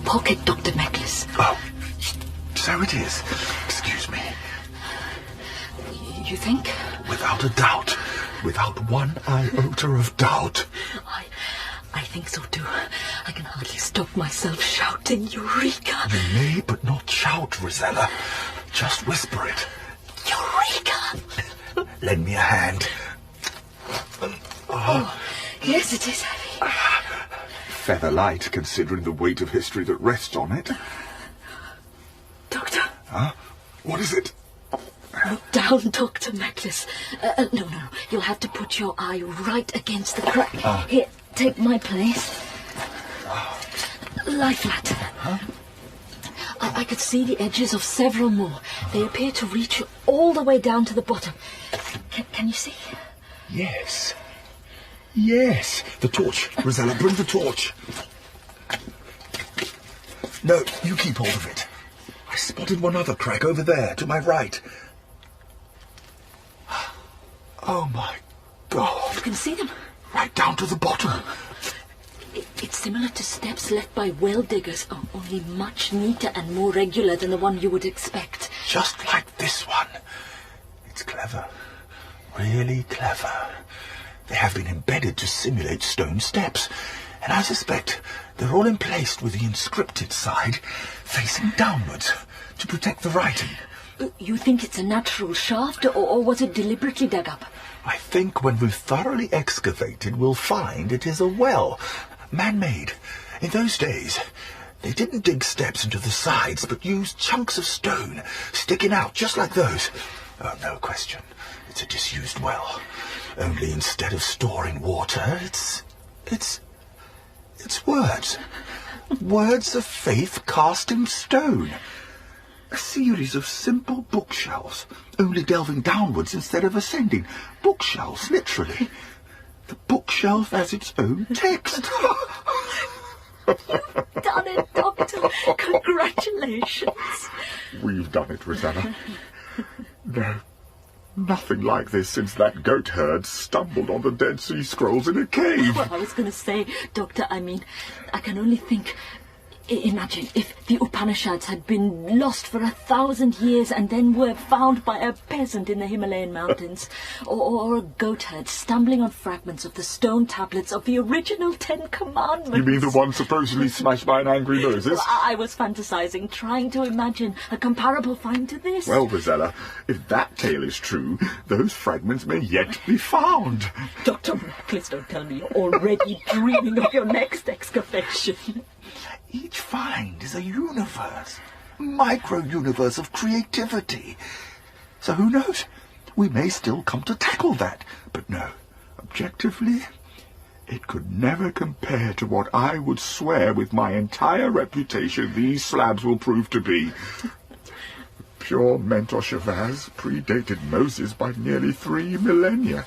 pocket, Dr. Meklis. Oh, so it is. Excuse me. You think? Without a doubt. Without one iota of doubt. I think so too. I can hardly stop myself shouting, Eureka! You may, but not shout, Rosella. Just whisper it. Eureka! Lend me a hand. Oh, yes, it is heavy. Feather light, considering the weight of history that rests on it. Doctor? Huh? What is it? Look down, Dr. Meklis. No. You'll have to put your eye right against the crack. Here, take my place. Lie flat. Huh? I could see the edges of several more. They appear to reach all the way down to the bottom. Can you see? Yes. Yes. The torch. Rosella, bring the torch. No, you keep hold of it. I spotted one other crack over there, to my right. Oh, my God. You can see them. Right down to the bottom. It's similar to steps left by well diggers, only much neater and more regular than the one you would expect. Just like this one. It's clever. Really clever. They have been embedded to simulate stone steps, and I suspect they're all emplaced with the inscripted side facing downwards to protect the writing. You think it's a natural shaft, or was it deliberately dug up? I think when we've thoroughly excavated, we'll find it is a well, man-made. In those days, they didn't dig steps into the sides, but used chunks of stone sticking out just like those. Oh, no question. It's a disused well. Only instead of storing water, it's words. Words of faith cast in stone. A series of simple bookshelves, only delving downwards instead of ascending. Bookshelves, literally. The bookshelf as its own text. You've done it, Doctor. Congratulations. We've done it, Rosella. No, nothing like this since that goat herd stumbled on the Dead Sea Scrolls in a cave. Well, I was going to say, Doctor, I can only think... Imagine if the Upanishads had been lost for 1,000 years and then were found by a peasant in the Himalayan mountains, or a goat herd stumbling on fragments of the stone tablets of the original 10 Commandments. You mean the one supposedly smashed by an angry Moses? Well, I was fantasizing, trying to imagine a comparable find to this. Well, Rosella, if that tale is true, those fragments may yet be found. Dr. Meklis, don't tell me you're already dreaming of your next excavation. Each find is a universe, micro-universe of creativity. So who knows? We may still come to tackle that. But no, objectively, it could never compare to what I would swear with my entire reputation these slabs will prove to be. Pure Mentor Shavaz predated Moses by nearly 3 millennia.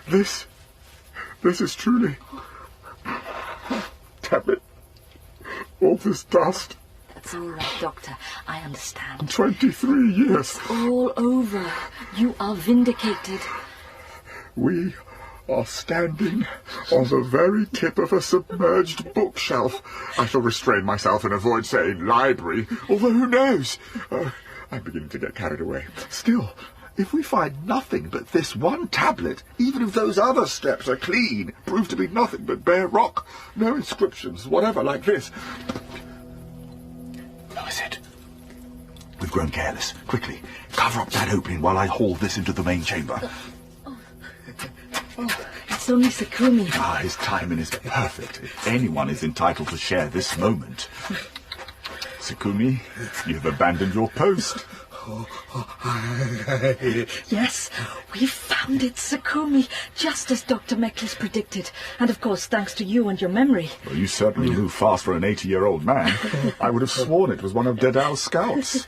This is truly... Damn it. All this dust. That's all right, Doctor. I understand. 23 years. It's all over. You are vindicated. We are standing on the very tip of a submerged bookshelf. I shall restrain myself and avoid saying library, although who knows? I'm beginning to get carried away. Still, if we find nothing but this one tablet, even if those other steps are clean, prove to be nothing but bare rock, no inscriptions, whatever, like this. Who is it? We've grown careless. Quickly, cover up that opening while I haul this into the main chamber. It's only Sakumi. His timing is perfect. Anyone is entitled to share this moment. Sakumi, you've abandoned your post. Yes, we found it, Sakumi, just as Dr. Meklis predicted. And of course, thanks to you and your memory. Well, you certainly move fast for an 80-year-old man. I would have sworn it was one of Dedal's scouts.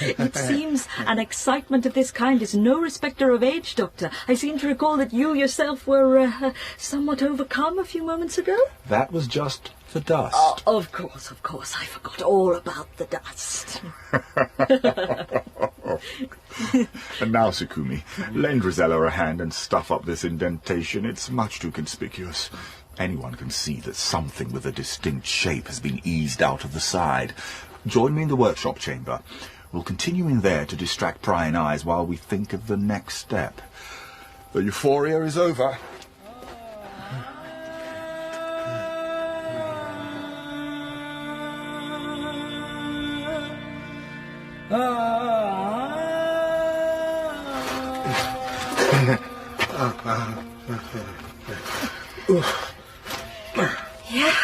It seems an excitement of this kind is no respecter of age, Doctor. I seem to recall that you yourself were somewhat overcome a few moments ago. That was just the dust. Of course. I forgot all about the dust. And now, Sakumi, lend Rosella a hand and stuff up this indentation. It's much too conspicuous. Anyone can see that something with a distinct shape has been eased out of the side. Join me in the workshop chamber. We'll continue in there to distract prying eyes while we think of the next step. The euphoria is over. Yeah,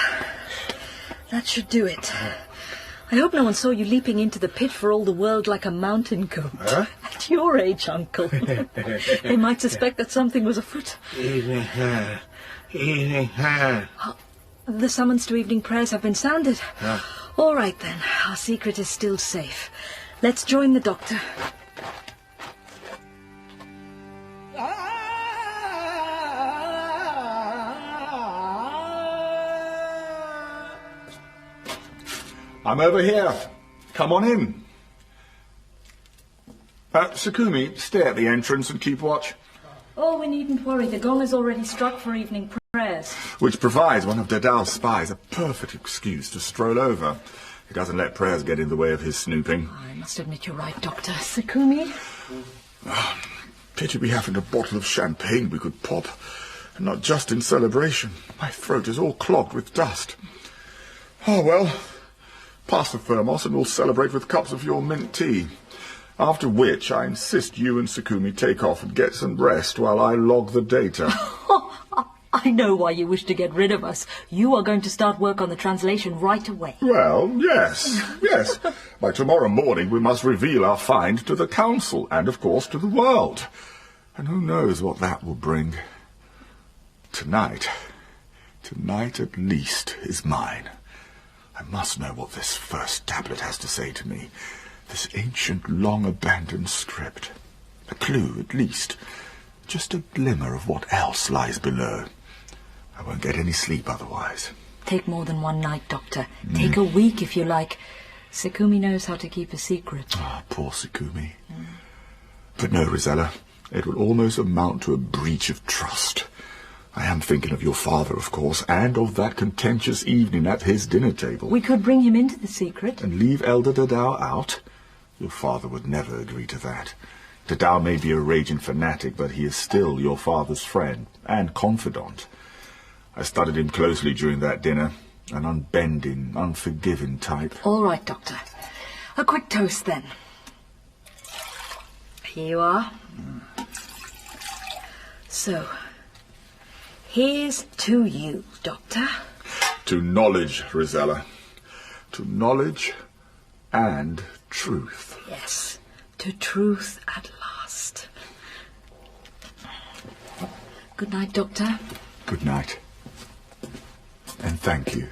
that should do it. I hope no one saw you leaping into the pit for all the world like a mountain goat. Huh? At your age, Uncle. They might suspect that something was afoot. Evening her. Evening her. The summons to evening prayers have been sounded. Yeah. All right, then. Our secret is still safe. Let's join the doctor. I'm over here. Come on in. Sakumi, stay at the entrance and keep watch. Oh, we needn't worry. The gong has already struck for evening prayers. Which provides one of Dadal's spies a perfect excuse to stroll over. He doesn't let prayers get in the way of his snooping. I must admit you're right, Doctor. Sakumi? Pity we haven't a bottle of champagne we could pop. And not just in celebration. My throat is all clogged with dust. Oh, well, pass the thermos and we'll celebrate with cups of your mint tea. After which, I insist you and Sakumi take off and get some rest while I log the data. I know why you wish to get rid of us. You are going to start work on the translation right away. Well, yes. By tomorrow morning we must reveal our find to the Council and, of course, to the world. And who knows what that will bring. Tonight at least, is mine. I must know what this first tablet has to say to me. This ancient, long-abandoned script. A clue, at least. Just a glimmer of what else lies below. I won't get any sleep otherwise. Take more than one night, Doctor. Take a week, if you like. Sakumi knows how to keep a secret. Ah, poor Sakumi. But no, Rosella, it will almost amount to a breach of trust. I am thinking of your father, of course, and of that contentious evening at his dinner table. We could bring him into the secret. And leave Elder Dadao out? Your father would never agree to that. Dadao may be a raging fanatic, but he is still your father's friend and confidant. I studied him closely during that dinner. An unbending, unforgiving type. All right, Doctor. A quick toast, then. Here you are. So, here's to you, Doctor. To knowledge, Rosella. To knowledge and truth. Yes, to truth at last. Good night, Doctor. Good night. And thank you.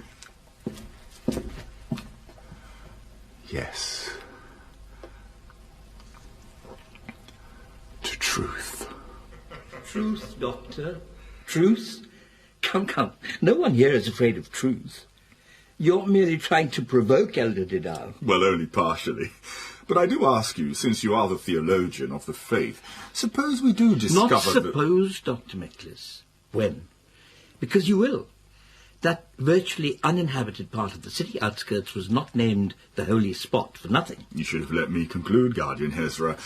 Yes. To truth. Truth, Doctor. Truth? Come. No one here is afraid of truth. You're merely trying to provoke Elder Dadao. Well, only partially. But I do ask you, since you are the theologian of the faith, suppose we do discover Not suppose, Dr. Meklis. When? Because you will. That virtually uninhabited part of the city outskirts was not named the holy spot for nothing. You should have let me conclude, Guardian Hezra.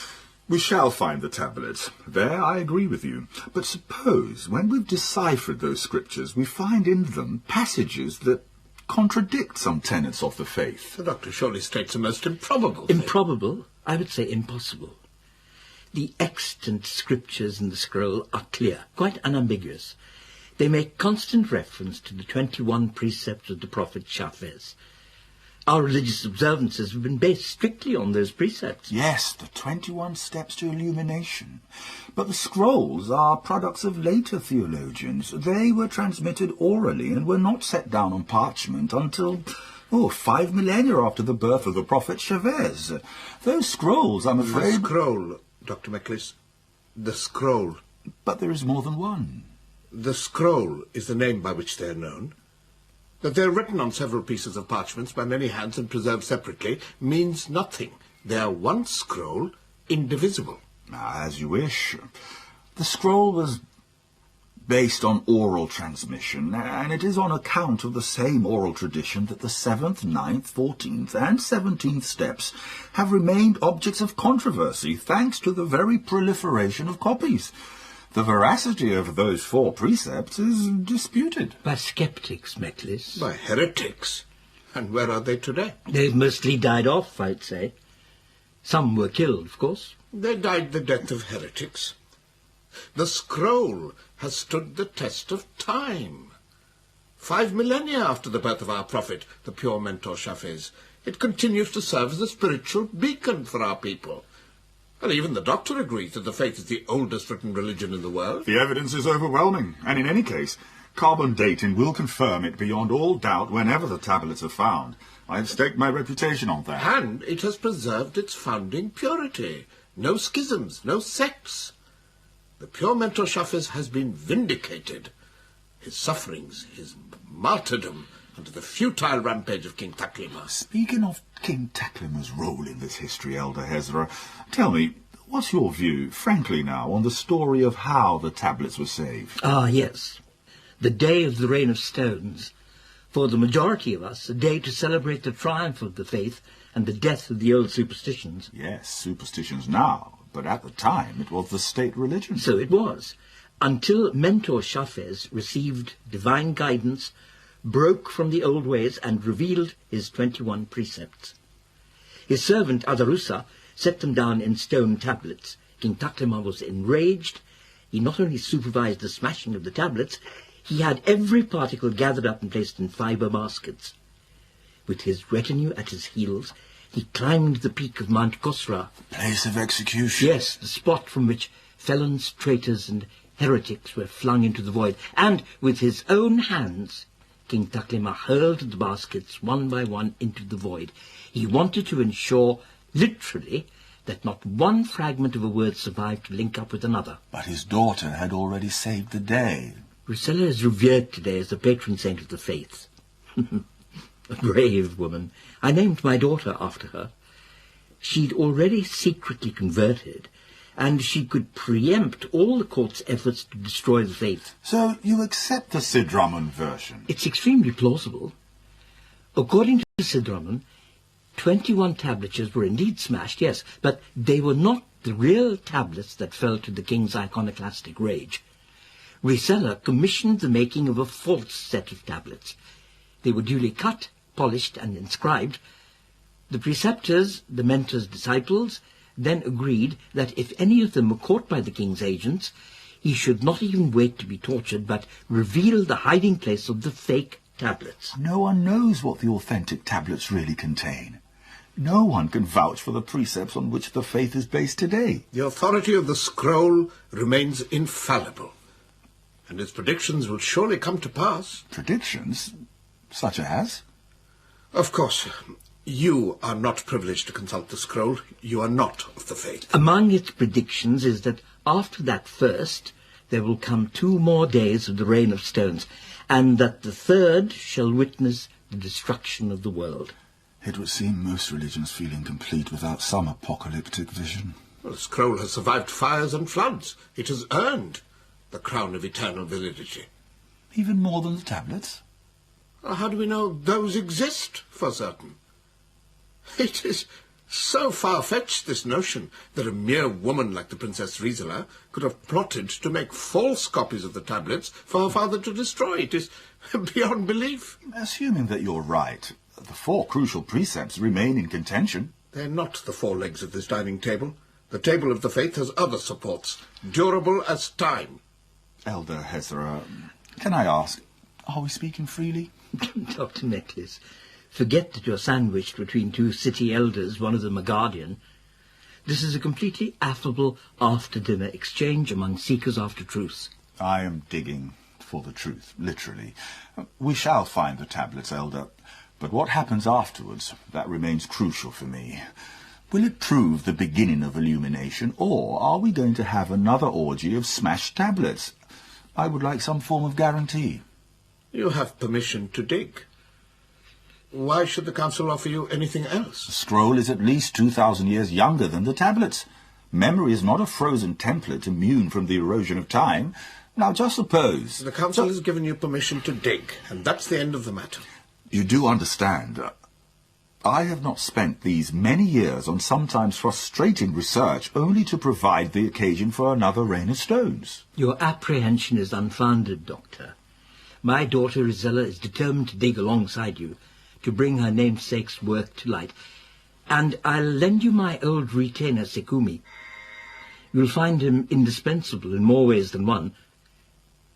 We shall find the tablets. There I agree with you. But suppose, when we've deciphered those scriptures, we find in them passages that contradict some tenets of the faith. The Doctor surely states a most improbable thing. Improbable? I would say impossible. The extant scriptures in the scroll are clear, quite unambiguous. They make constant reference to the 21 precepts of the prophet Shafez. Our religious observances have been based strictly on those precepts. Yes, the 21 steps to illumination. But the scrolls are products of later theologians. They were transmitted orally and were not set down on parchment until, 5 millennia after the birth of the prophet Chavez. Those scrolls, I'm afraid... The scroll, Dr. Meklis. The scroll. But there is more than one. The scroll is the name by which they are known. That they are written on several pieces of parchments by many hands and preserved separately means nothing. They are one scroll, indivisible. As you wish. The scroll was based on oral transmission, and it is on account of the same oral tradition that the 7th, 9th, 14th, and 17th steps have remained objects of controversy thanks to the very proliferation of copies. The veracity of those 4 precepts is disputed. By skeptics, Meklis. By heretics. And where are they today? They've mostly died off, I'd say. Some were killed, of course. They died the death of heretics. The scroll has stood the test of time. 5 millennia after the birth of our prophet, the pure Mentor Shafez, it continues to serve as a spiritual beacon for our people. And even the doctor agrees that the faith is the oldest written religion in the world. The evidence is overwhelming, and in any case, carbon dating will confirm it beyond all doubt whenever the tablets are found. I've staked my reputation on that. And it has preserved its founding purity. No schisms, no sects. The pure Mentor Shafez has been vindicated. His sufferings, his martyrdom, under the futile rampage of King Taklima. Speaking of King Taklima's role in this history, Elder Hezra, tell me, what's your view, frankly now, on the story of how the tablets were saved? Ah, yes. The day of the Reign of Stones. For the majority of us, a day to celebrate the triumph of the faith and the death of the old superstitions. Yes, superstitions now, but at the time it was the state religion. So it was, until Mentor Shafez received divine guidance, broke from the old ways and revealed his 21 precepts. His servant Adarusa set them down in stone tablets. King Taklima was enraged. He not only supervised the smashing of the tablets, he had every particle gathered up and placed in fibre baskets. With his retinue at his heels, he climbed the peak of Mount Khosra. Place of execution. Yes, the spot from which felons, traitors, and heretics were flung into the void. And with his own hands, King Taklima hurled the baskets one by one into the void. He wanted to ensure, literally, that not one fragment of a word survived to link up with another. But his daughter had already saved the day. Rusella is revered today as the patron saint of the faith. A brave woman. I named my daughter after her. She'd already secretly converted, and she could preempt all the court's efforts to destroy the faith. So you accept the Sidraman version? It's extremely plausible. According to Sidraman, 21 tablatures were indeed smashed, yes, but they were not the real tablets that fell to the king's iconoclastic rage. Risela commissioned the making of a false set of tablets. They were duly cut, polished, and inscribed. The preceptors, the mentor's disciples, then agreed that if any of them were caught by the king's agents, he should not even wait to be tortured, but reveal the hiding place of the fake tablets. No one knows what the authentic tablets really contain. No one can vouch for the precepts on which the faith is based today. The authority of the scroll remains infallible, and its predictions will surely come to pass. Predictions? Such as? Of course, you are not privileged to consult the scroll. You are not of the faith. Among its predictions is that after that first, there will come 2 more days of the Reign of Stones, and that the third shall witness the destruction of the world. It would seem most religions feel incomplete without some apocalyptic vision. Well, the scroll has survived fires and floods. It has earned the crown of eternal validity. Even more than the tablets? How do we know those exist for certain? It is so far-fetched, this notion, that a mere woman like the Princess Rizala could have plotted to make false copies of the tablets for her father to destroy. It is beyond belief. Assuming that you're right, the 4 crucial precepts remain in contention. They're not the 4 legs of this dining table. The table of the faith has other supports, durable as time. Elder Hezra, can I ask, are we speaking freely? Dr. Meklis, forget that you're sandwiched between 2 city elders, one of them a guardian. This is a completely affable after-dinner exchange among seekers after truth. I am digging for the truth, literally. We shall find the tablets, Elder, but what happens afterwards, that remains crucial for me. Will it prove the beginning of illumination, or are we going to have another orgy of smashed tablets? I would like some form of guarantee. You have permission to dig. Why should the council offer you anything else? The scroll is at least 2,000 years younger than the tablets. Memory is not a frozen template immune from the erosion of time. Now, just suppose... The council has given you permission to dig, and that's the end of the matter. You do understand, I have not spent these many years on sometimes frustrating research only to provide the occasion for another rain of stones. Your apprehension is unfounded, Doctor. My daughter Rizella is determined to dig alongside you, to bring her namesake's work to light. And I'll lend you my old retainer, Sekumi. You'll find him indispensable in more ways than one.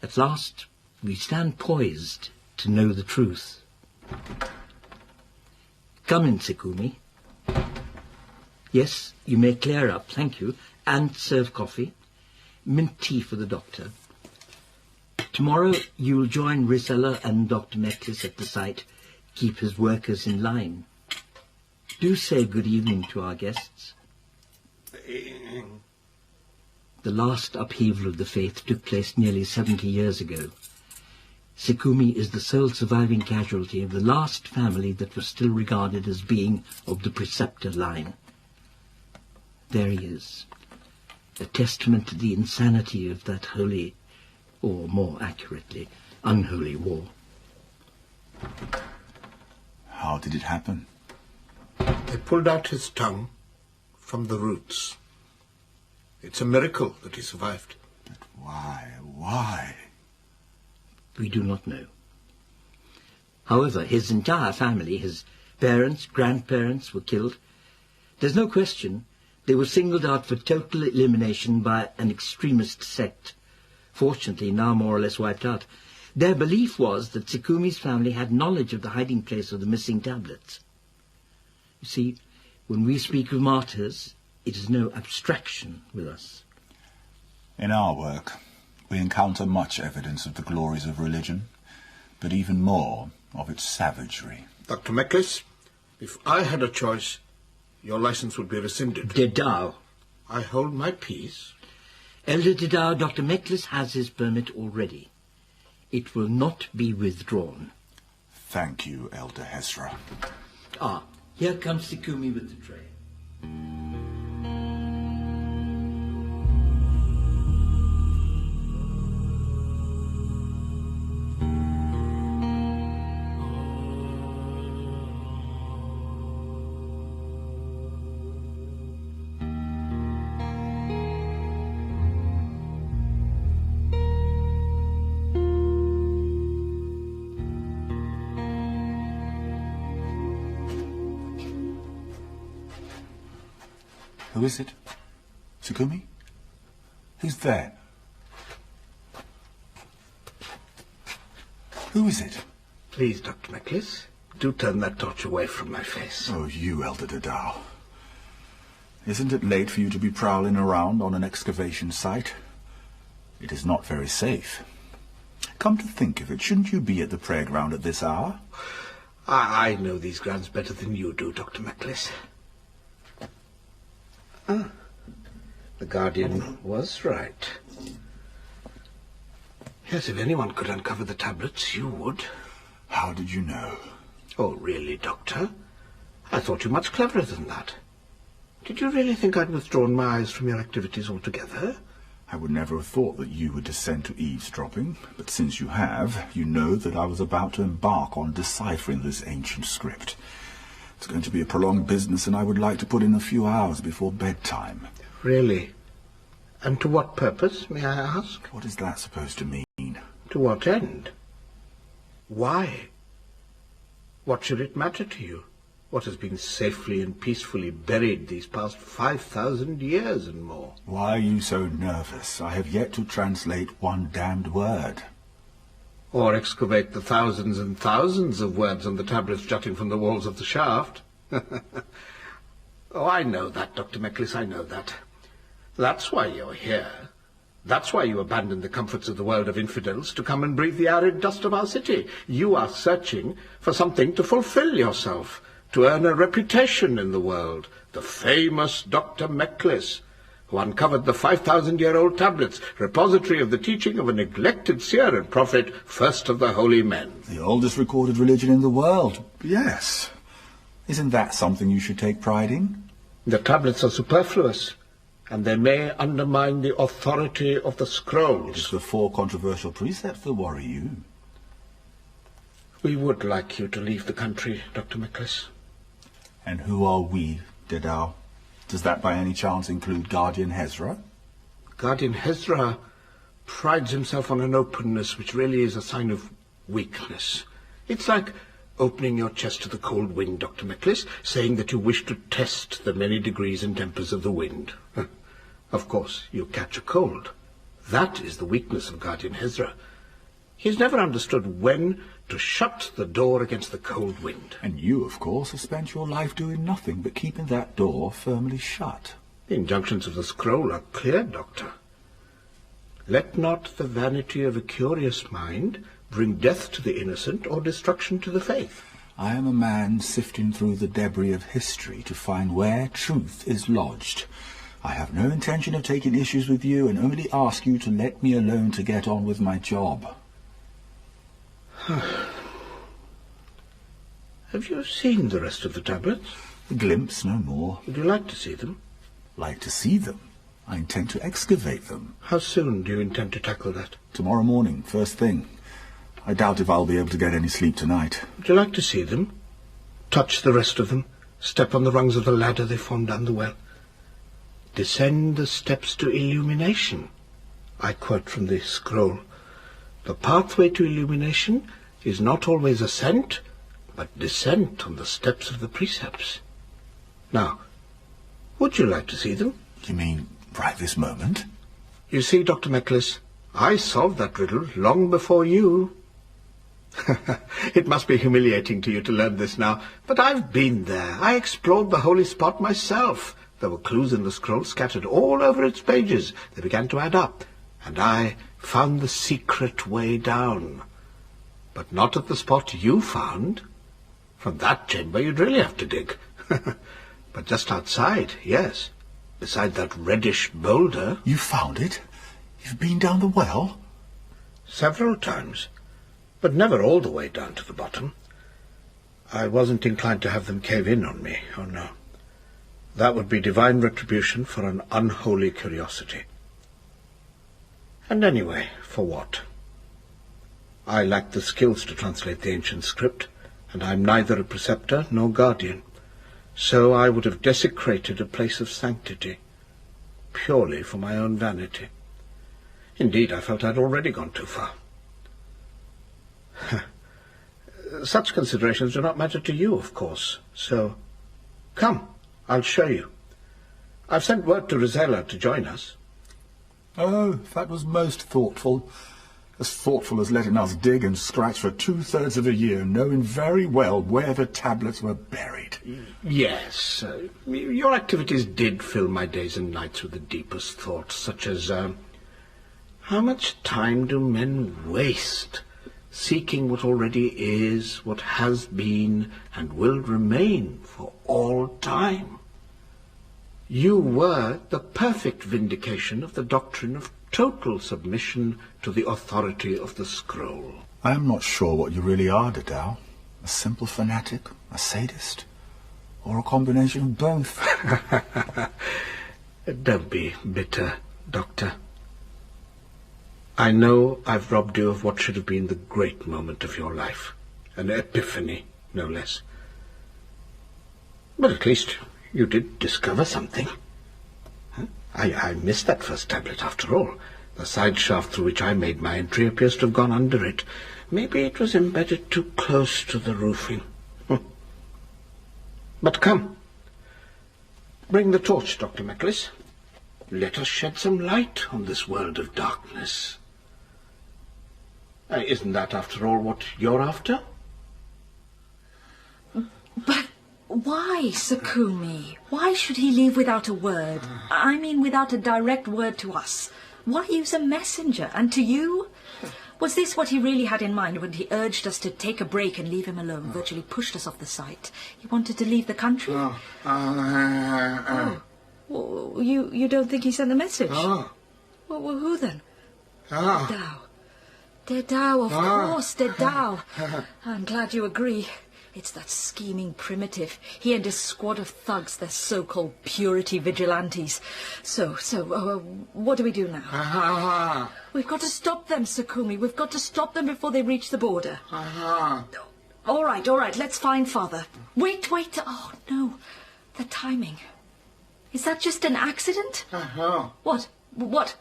At last, we stand poised to know the truth. Come in, Sekumi. Yes, you may clear up, thank you, and serve coffee. Mint tea for the doctor. Tomorrow you'll join Rizella and Dr. Mecklis at the site, keep his workers in line. Do say good evening to our guests. The last upheaval of the faith took place nearly 70 years ago. Sekumi is the sole surviving casualty of the last family that was still regarded as being of the preceptor line. There he is, a testament to the insanity of that holy, or more accurately, unholy war. How did it happen? They pulled out his tongue from the roots. It's a miracle that he survived. But why? Why? We do not know. However, his entire family, his parents, grandparents, were killed. There's no question they were singled out for total elimination by an extremist sect, fortunately now more or less wiped out. Their belief was that Sekumi's family had knowledge of the hiding place of the missing tablets. You see, when we speak of martyrs, it is no abstraction with us. In our work, we encounter much evidence of the glories of religion, but even more of its savagery. Dr. Mecklis, if I had a choice, your license would be rescinded. Dedao. I hold my peace. Elder Dedao, Dr. Mecklis has his permit already. It will not be withdrawn. Thank you, Elder Hezra. Ah, here comes Sekumi with the tray. Who is it? Sekumi? Who's there? Who is it? Please, Dr. Mecklis, do turn that torch away from my face. Oh, you, Elder Dedao. Isn't it late for you to be prowling around on an excavation site? It is not very safe. Come to think of it, shouldn't you be at the prayer ground at this hour? I know these grounds better than you do, Dr. Mecklis. Ah, the Guardian was right. Yes, if anyone could uncover the tablets, you would. How did you know? Oh, really, Doctor? I thought you much cleverer than that. Did you really think I'd withdrawn my eyes from your activities altogether? I would never have thought that you would descend to eavesdropping, but since you have, you know that I was about to embark on deciphering this ancient script. It's going to be a prolonged business, and I would like to put in a few hours before bedtime. Really? And to what purpose, may I ask? What is that supposed to mean? To what end? Why? What should it matter to you? What has been safely and peacefully buried these past 5,000 years and more? Why are you so nervous? I have yet to translate one damned word. Or excavate the thousands and thousands of words on the tablets jutting from the walls of the shaft. Oh, I know that, Dr. Mecklis, I know that. That's why you're here. That's why you abandoned the comforts of the world of infidels to come and breathe the arid dust of our city. You are searching for something to fulfill yourself, to earn a reputation in the world. The famous Dr. Mecklis, who uncovered the 5,000-year-old tablets, repository of the teaching of a neglected seer and prophet, first of the holy men. The oldest recorded religion in the world, yes. Isn't that something you should take pride in? The tablets are superfluous. and they may undermine the authority of the scrolls. It's the 4 controversial precepts that worry you. We would like you to leave the country, Dr. Miclis. And who are we, Dedau? Does that by any chance include Guardian Hezra? Guardian Hezra prides himself on an openness which really is a sign of weakness. It's like opening your chest to the cold wind, Dr. Miclis, saying that you wish to test the many degrees and tempers of the wind. Of course, you catch a cold. That is the weakness of Guardian Hezra. He's never understood when to shut the door against the cold wind. And you, of course, have spent your life doing nothing but keeping that door firmly shut. The injunctions of the scroll are clear, Doctor. Let not the vanity of a curious mind bring death to the innocent or destruction to the faith. I am a man sifting through the debris of history to find where truth is lodged. I have no intention of taking issues with you and only ask you to let me alone to get on with my job. Have you seen the rest of the tablets? A glimpse, no more. Would you like to see them? Like to see them? I intend to excavate them. How soon do you intend to tackle that? Tomorrow morning, first thing. I doubt if I'll be able to get any sleep tonight. Would you like to see them? Touch the rest of them? Step on the rungs of the ladder they form down the well? Descend the steps to illumination. I quote from the scroll. The pathway to illumination is not always ascent, but descent on the steps of the precepts. Now, would you like to see them? You mean right this moment? You see, Dr. Miclis, I solved that riddle long before you. It must be humiliating to you to learn this now, but I've been there. I explored the holy spot myself. There were clues in the scroll scattered all over its pages. They began to add up, and I found the secret way down. But not at the spot you found. From that chamber you'd really have to dig. But just outside, yes. Beside that reddish boulder. You found it? You've been down the well? Several times, but never all the way down to the bottom. I wasn't inclined to have them cave in on me, oh no. That would be divine retribution for an unholy curiosity. And anyway, for what? I lack the skills to translate the ancient script, and I'm neither a preceptor nor guardian. So I would have desecrated a place of sanctity, purely for my own vanity. Indeed, I felt I'd already gone too far. Such considerations do not matter to you, of course, so come, I'll show you. I've sent word to Rosella to join us. Oh, that was most thoughtful. As thoughtful as letting us dig and scratch for 2/3 of a year, knowing very well where the tablets were buried. Yes, your activities did fill my days and nights with the deepest thoughts, such as, how much time do men waste seeking what already is, what has been, and will remain for all time? You were the perfect vindication of the doctrine of total submission to the authority of the scroll. I am not sure what you really are, Dedau. A simple fanatic, a sadist, or a combination of both. Don't be bitter, Doctor. I know I've robbed you of what should have been the great moment of your life. An epiphany, no less. But at least you did discover something. I missed that first tablet after all. The side shaft through which I made my entry appears to have gone under it. Maybe it was embedded too close to the roofing. But come. Bring the torch, Dr. Miclis. Let us shed some light on this world of darkness. Isn't that, after all, what you're after? But why, Sakumi? Why should he leave without a word? I mean, without a direct word to us. Why use a messenger? And to you? Was this what he really had in mind when he urged us to take a break and leave him alone, virtually pushed us off the site? He wanted to leave the country? Well, you don't think he sent the message? Well, who then? Dedau. Dedau, of course, Dedau. I'm glad you agree. It's that scheming primitive. He and his squad of thugs, they're so-called purity vigilantes. So, what do we do now? We've got to stop them, Sakumi. We've got to stop them before they reach the border. All right, let's find Father. Wait. Oh, no. The timing. Is that just an accident? What?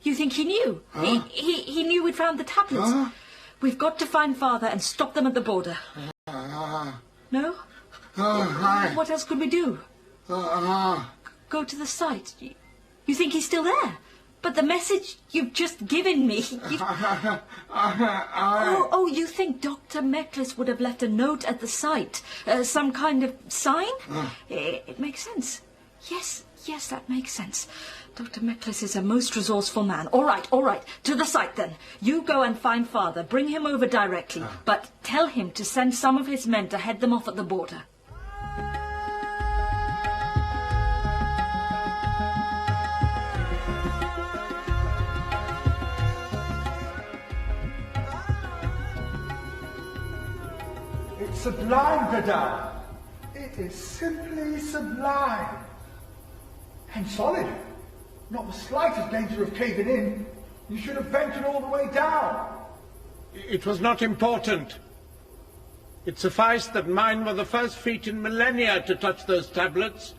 You think he knew? He knew we'd found the tablets. We've got to find Father and stop them at the border. No? What else could we do? Go to the site. You think he's still there? But the message you've just given me... Oh, you think Dr. Meklis would have left a note at the site? Some kind of sign? It makes sense. Yes, that makes sense. Dr. Meklis is a most resourceful man. All right. To the site, then. You go and find Father. Bring him over directly. But tell him to send some of his men to head them off at the border. It's sublime, Dadao. It is simply sublime. And solid. Not the slightest danger of caving in. You should have ventured all the way down. It was not important. It sufficed that mine were the first feet in millennia to touch those tablets.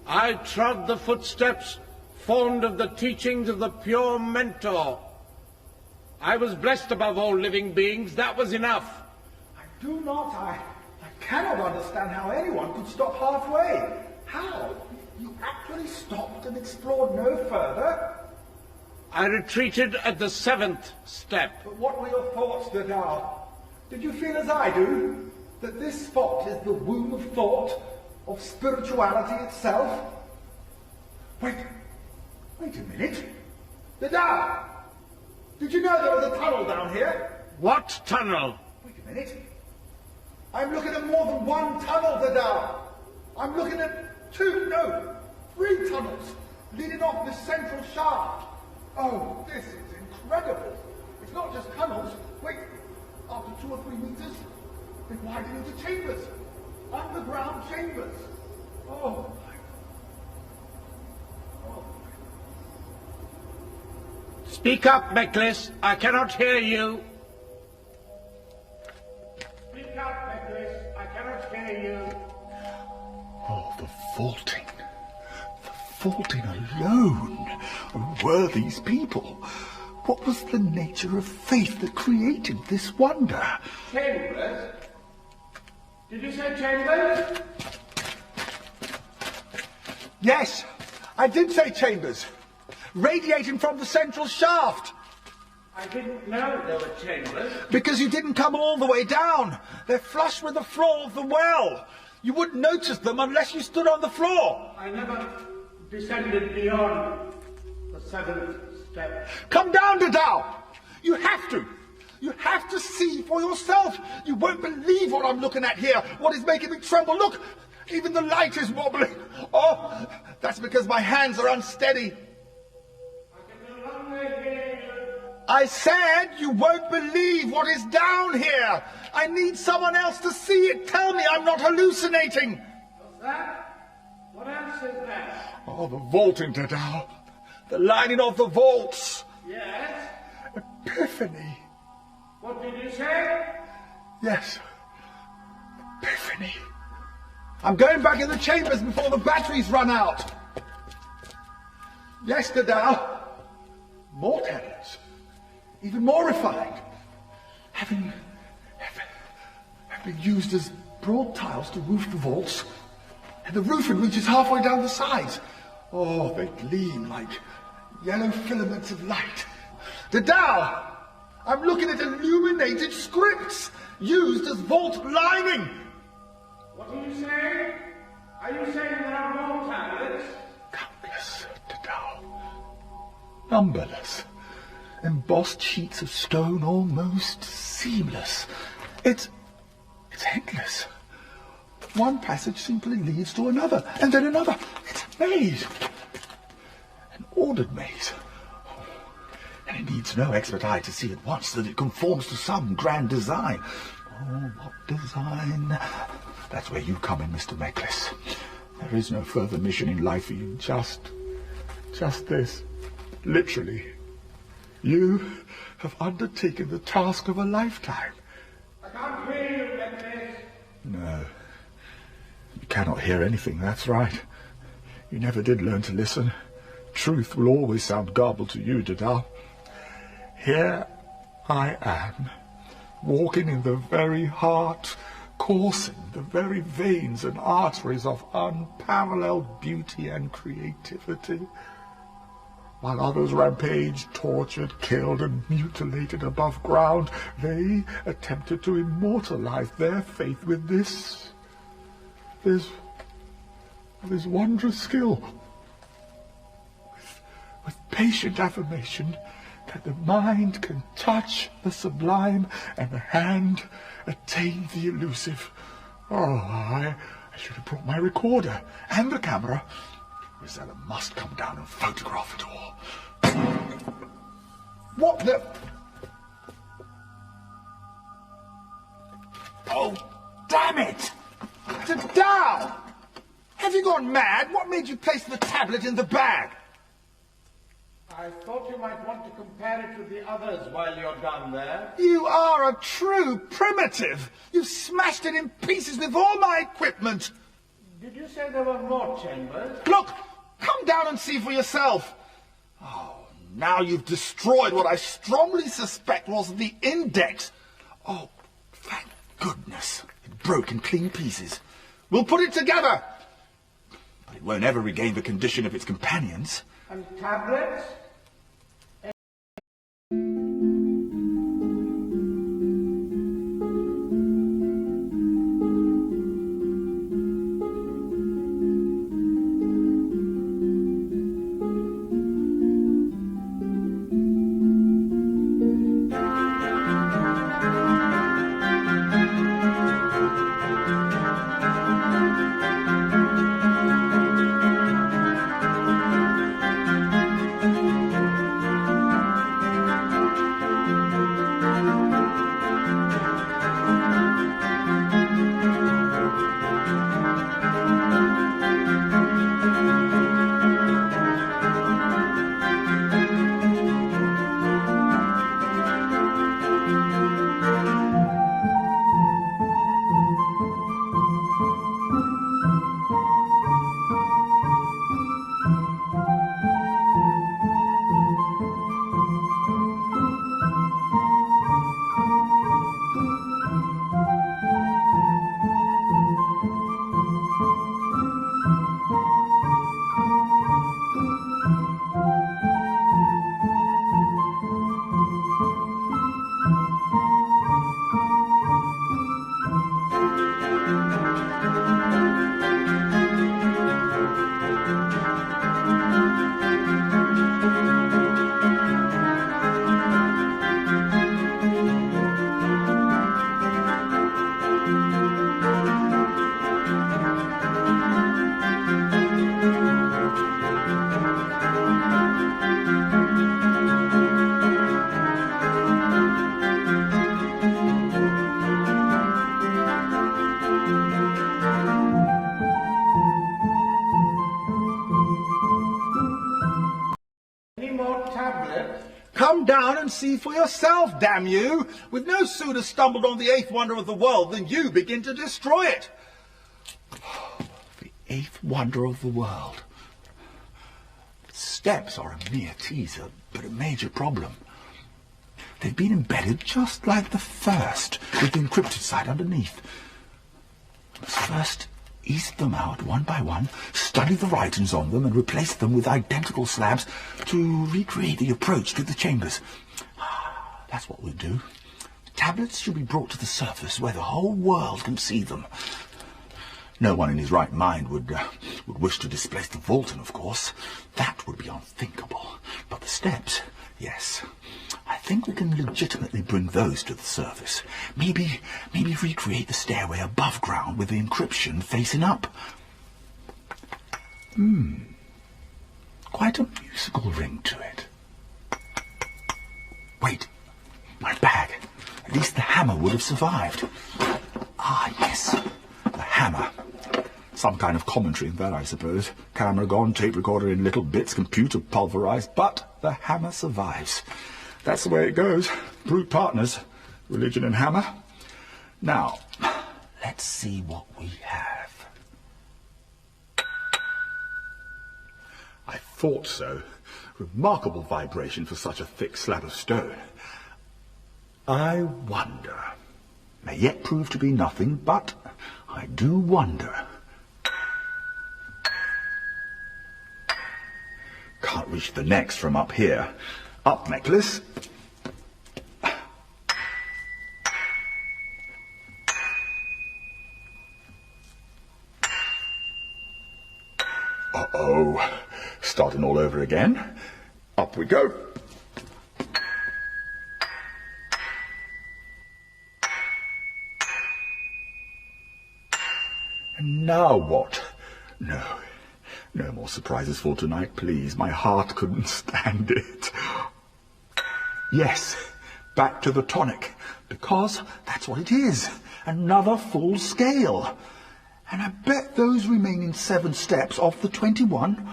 I trod the footsteps formed of the teachings of the pure Mentor. I was blessed above all living beings. That was enough. I cannot understand how anyone could stop halfway. How? You actually stopped and explored no further? I retreated at the 7th step. But what were your thoughts, Dadao? Did you feel as I do, that this spot is the womb of thought, of spirituality itself? Wait a minute. Dadao! Did you know there was a tunnel down here? What tunnel? Wait a minute. I'm looking at more than one tunnel, Dadao. I'm looking at 3 tunnels leading off this central shaft. Oh, this is incredible. It's not just tunnels. Wait, after 2 or 3 meters, they widen into chambers. Underground chambers. Oh, my God. Speak up, Meklis. I cannot hear you. Speak up, Meklis. I cannot hear you. Oh, the vaulting. The vaulting alone. Oh, were these people? What was the nature of faith that created this wonder? Chambers? Did you say chambers? Yes, I did say chambers. Radiating from the central shaft. I didn't know there were chambers. Because you didn't come all the way down. They're flush with the floor of the well. You wouldn't notice them unless you stood on the floor. I never descended beyond the 7th step. Come down, Dadao. You have to. You have to see for yourself. You won't believe what I'm looking at here. What is making me tremble. Look, even the light is wobbling. Oh, that's because my hands are unsteady. I said you won't believe what is down here. I need someone else to see it. Tell me I'm not hallucinating. What's that? What else is that? Oh, the vaulting, Dadao. The lining of the vaults. Yes? Epiphany. What did you say? Yes. Epiphany. I'm going back in the chambers before the batteries run out. Yes, Dadao. More tablets. Even more refined. Having been used as broad tiles to roof the vaults. And the roofing reaches halfway down the sides. Oh, they gleam like yellow filaments of light. Dadao! I'm looking at illuminated scripts used as vault lining. What are you saying? Are you saying there are more tablets? Countless, Dadao. Numberless. Embossed sheets of stone almost seamless. It's endless. One passage simply leads to another, and then another. It's a maze. An ordered maze. And it needs no expert eye to see at once that it conforms to some grand design. Oh, what design? That's where you come in, Mr. Meklis. There is no further mission in life for you. Just this. Literally. You have undertaken the task of a lifetime. I can't hear you, Meklis. No. You cannot hear anything, that's right. You never did learn to listen. Truth will always sound garbled to you, Dedal. Here I am, walking in the very heart, coursing the very veins and arteries of unparalleled beauty and creativity. While others rampaged, tortured, killed, and mutilated above ground, they attempted to immortalize their faith with this wondrous skill. With patient affirmation that the mind can touch the sublime and the hand attain the elusive. Oh, I should have brought my recorder and the camera. Rosella must come down and photograph it all. What the... Oh, damn it! Dedal! Have you gone mad? What made you place the tablet in the bag? I thought you might want to compare it with the others while you're down there. You are a true primitive. You've smashed it in pieces with all my equipment. Did you say there were more chambers? Look, come down and see for yourself. Oh, now you've destroyed what I strongly suspect was the index. Oh, thank goodness. It broke in clean pieces. We'll put it together. But it won't ever regain the condition of its companions. And tablets? Come down and see for yourself, damn you! We've no sooner stumbled on the eighth wonder of the world than you begin to destroy it. The eighth wonder of the world. Steps are a mere teaser, but a major problem. They've been embedded just like the first, with the encrypted side underneath. We must first ease them out one by one, study the writings on them, and replace them with identical slabs to recreate the approach to the chambers. That's what we'll do. The tablets should be brought to the surface where the whole world can see them. No one in his right mind would wish to displace the Vulcan, of course. That would be unthinkable. But the steps, yes. I think we can legitimately bring those to the surface. Maybe recreate the stairway above ground with the encryption facing up. Quite a musical ring to it. Wait, my bag. least the hammer would have survived. Ah, yes, the hammer. Some kind of commentary in that, I suppose. Camera gone, tape recorder in little bits, computer pulverized, but the hammer survives. That's the way it goes. Brute partners, religion and hammer. Now, let's see what we have. I thought so. Remarkable vibration for such a thick slab of stone. I wonder. May yet prove to be nothing, but I do wonder. Can't reach the next from up here. Up, necklace. Uh-oh. Starting all over again. Up we go. And now what? No. No more surprises for tonight, please. My heart couldn't stand it. Yes, back to the tonic. Because that's what it is. Another full scale. And I bet those remaining 7 steps of the 21...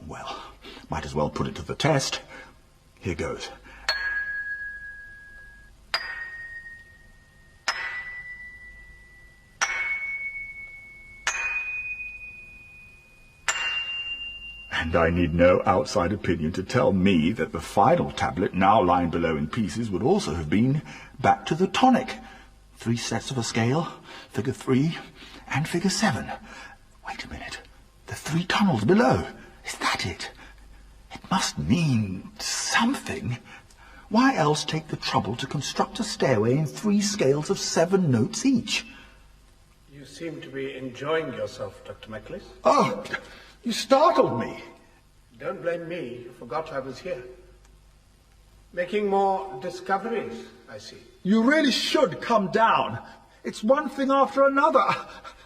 Well, might as well put it to the test. Here goes. And I need no outside opinion to tell me that the final tablet, now lying below in pieces, would also have been back to the tonic. 3 sets of a scale, figure 3 and figure 7. Wait a minute. The 3 tunnels below. Is that it? It must mean something. Why else take the trouble to construct a stairway in 3 scales of 7 notes each? You seem to be enjoying yourself, Dr. Meklis. Oh, you startled me. Don't blame me. You forgot I was here. Making more discoveries, I see. You really should come down. It's one thing after another.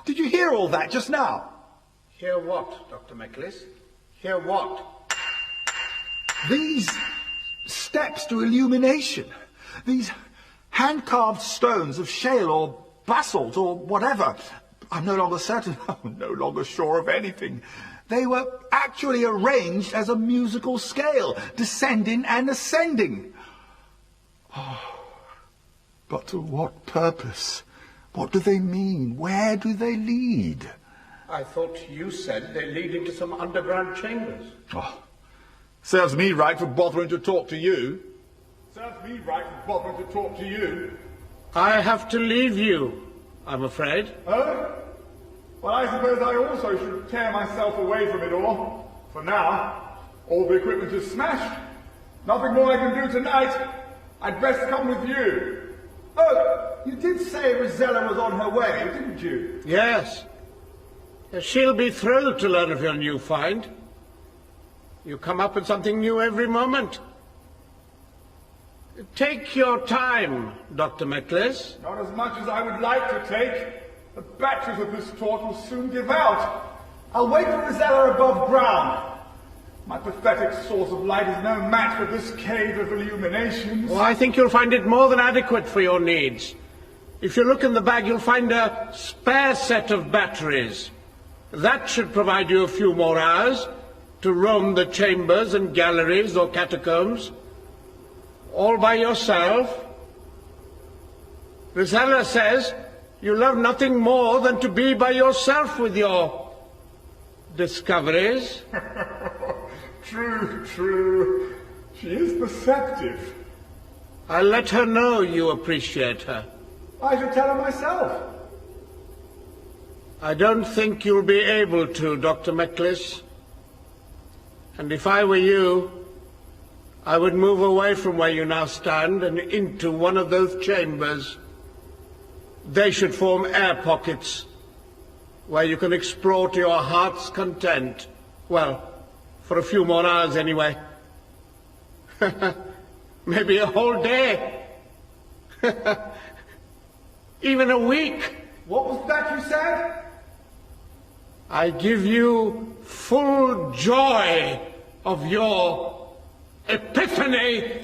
Did you hear all that just now? Hear what, Dr. Meklis? Hear what? These steps to illumination. These hand-carved stones of shale or basalt or whatever. I'm no longer certain. I'm no longer sure of anything. They were actually arranged as a musical scale, descending and ascending. Oh, but to what purpose? What do they mean? Where do they lead? I thought you said they lead into some underground chambers. Oh, serves me right for bothering to talk to you. Serves me right for bothering to talk to you. I have to leave you, I'm afraid. Oh? Well, I suppose I also should tear myself away from it all. For now, all the equipment is smashed. Nothing more I can do tonight. I'd best come with you. Oh, you did say Rosella was on her way, didn't you? Yes. She'll be thrilled to learn of your new find. You come up with something new every moment. Take your time, Dr. Meklis. Not as much as I would like to take. The batteries of this torch will soon give out. I'll wait for Rosella above ground. My pathetic source of light is no match for this cave of illuminations. Oh, I think you'll find it more than adequate for your needs. If you look in the bag, you'll find a spare set of batteries. That should provide you a few more hours to roam the chambers and galleries or catacombs. All by yourself. Rosella says you love nothing more than to be by yourself with your discoveries. True, true. She is perceptive. I'll let her know you appreciate her. I should tell her myself. I don't think you'll be able to, Dr. Meklis. And if I were you, I would move away from where you now stand and into one of those chambers. They should form air pockets where you can explore to your heart's content. Well, for a few more hours anyway. Maybe a whole day. Even a week. What was that you said? I give you full joy of your epiphany.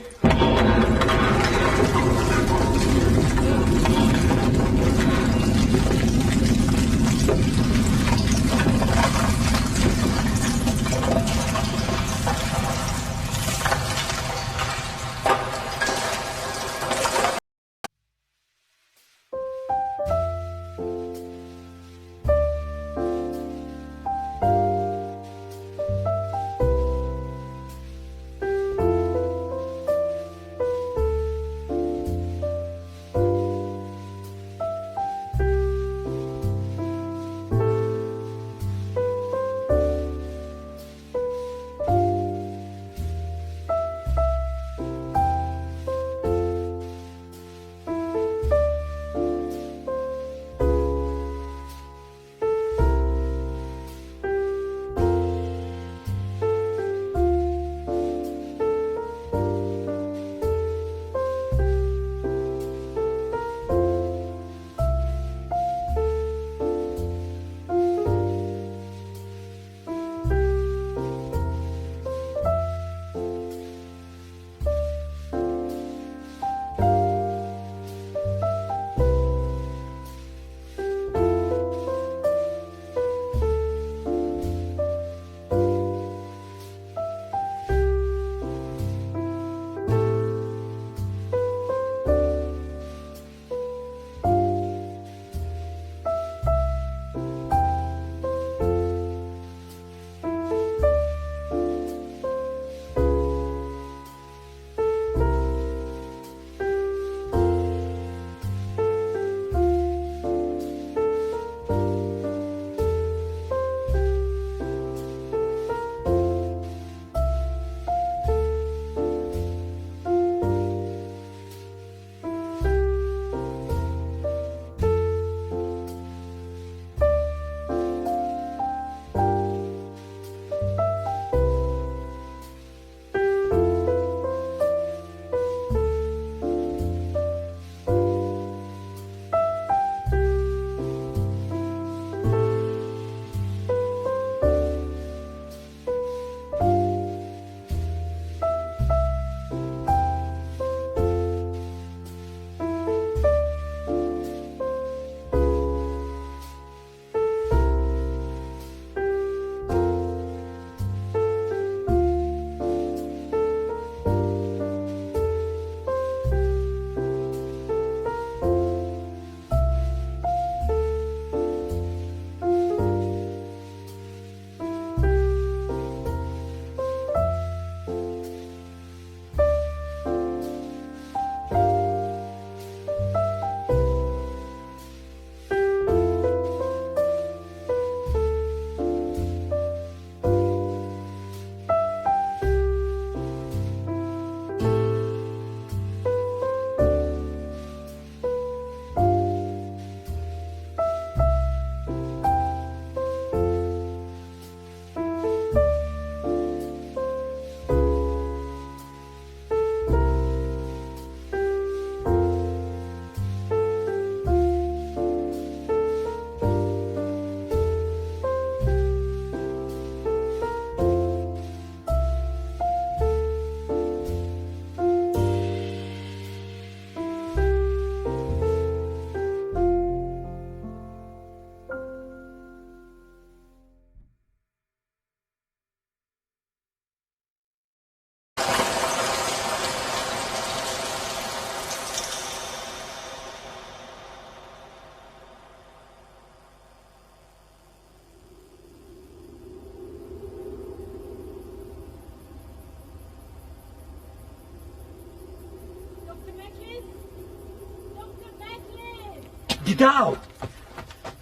Didao!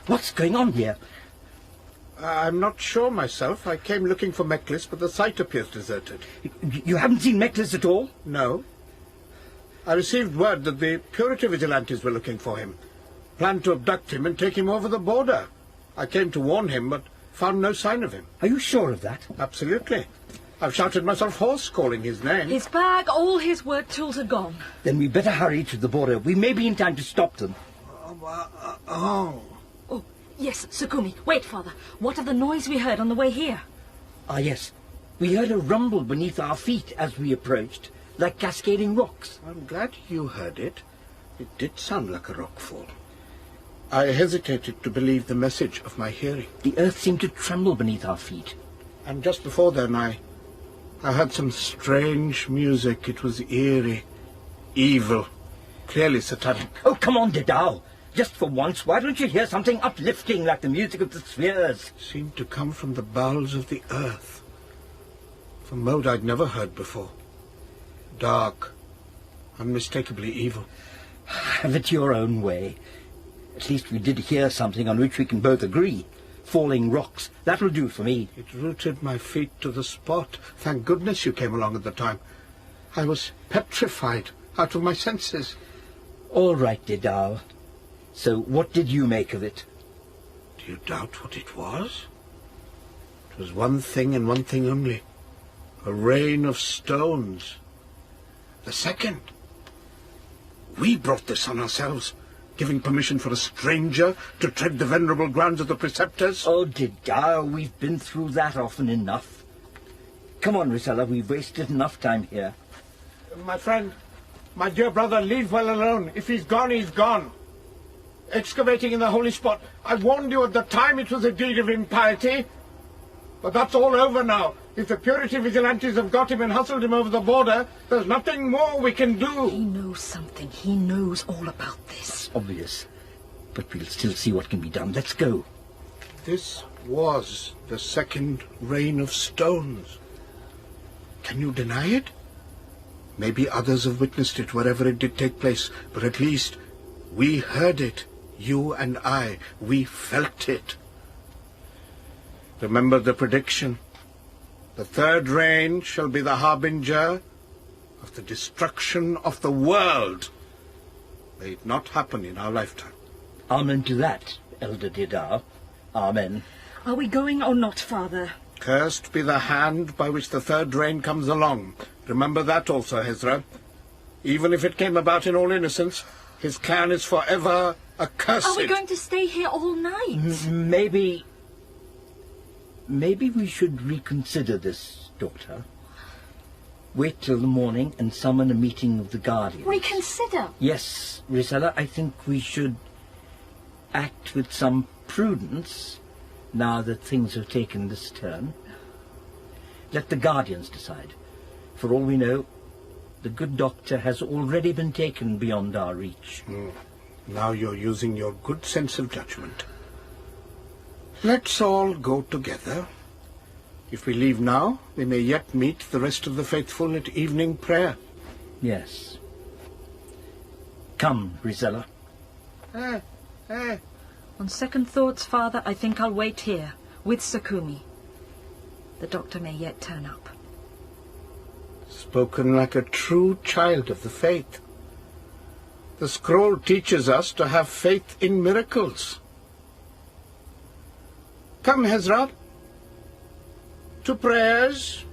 What's going on here? I'm not sure myself. I came looking for Meklis, but the site appears deserted. You haven't seen Meklis at all? No. I received word that the purity vigilantes were looking for him. Planned to abduct him and take him over the border. I came to warn him, but found no sign of him. Are you sure of that? Absolutely. I've shouted myself hoarse calling his name. His bag, all his work tools are gone. Then we better hurry to the border. We may be in time to stop them. Oh. Oh, yes, Sukumi. Wait, Father. What of the noise we heard on the way here? Ah, yes. We heard a rumble beneath our feet as we approached, like cascading rocks. I'm glad you heard it. It did sound like a rockfall. I hesitated to believe the message of my hearing. The earth seemed to tremble beneath our feet. And just before then, I heard some strange music. It was eerie, evil, clearly satanic. Oh, come on, Didao. Just for once, why don't you hear something uplifting like the music of the spheres? It seemed to come from the bowels of the earth. From mode I'd never heard before. Dark, unmistakably evil. Have it your own way. At least we did hear something on which we can both agree. Falling rocks. That'll do for me. It rooted my feet to the spot. Thank goodness you came along at the time. I was petrified, out of my senses. All right, Didao. So what did you make of it? Do you doubt what it was? It was one thing and one thing only. A rain of stones. The second. We brought this on ourselves, giving permission for a stranger to tread the venerable grounds of the preceptors. Oh, Didao, we've been through that often enough. Come on, Risala, we've wasted enough time here. My friend, my dear brother, leave well alone. If he's gone, he's gone. Excavating in the holy spot. I warned you at the time it was a deed of impiety. But that's all over now. If the purity vigilantes have got him and hustled him over the border, there's nothing more we can do. He knows something. He knows all about this. Obvious. But we'll still see what can be done. Let's go. This was the second rain of stones. Can you deny it? Maybe others have witnessed it wherever it did take place, but at least we heard it. You and I, we felt it. Remember the prediction. The third rain shall be the harbinger of the destruction of the world. May it not happen in our lifetime. Amen to that, Elder Didao. Amen. Are we going or not, Father? Cursed be the hand by which the third rain comes along. Remember that also, Hezra. Even if it came about in all innocence, his clan is forever accursed. Are we going to stay here all night? Maybe we should reconsider this, Doctor. Wait till the morning and summon a meeting of the Guardians. Reconsider? Yes, Risala, I think we should act with some prudence now that things have taken this turn. Let the Guardians decide. For all we know, the good doctor has already been taken beyond our reach. Now you're using your good sense of judgment. Let's all go together. If we leave now, we may yet meet the rest of the faithful at evening prayer. Yes. Come, Risala. On second thoughts, Father, I think I'll wait here, with Sukumi. The doctor may yet turn up. Spoken like a true child of the faith. The scroll teaches us to have faith in miracles. Come, Hezra. To prayers.